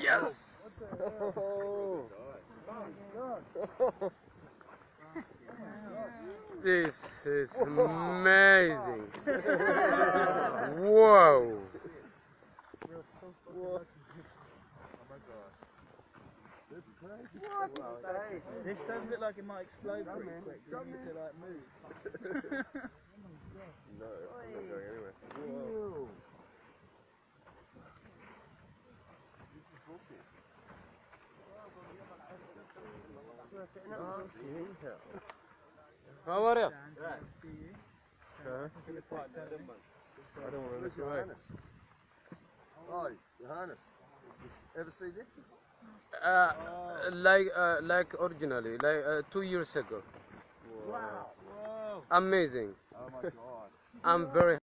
Yes! This is amazing. Whoa! This does look like it might explode pretty quick. You need to like move. No, I'm not going anywhere. How are you? I don't want to look away. Oh, Johannes. Ever see this? Like originally, like 2 years ago. Wow. Amazing. Oh my God. I'm very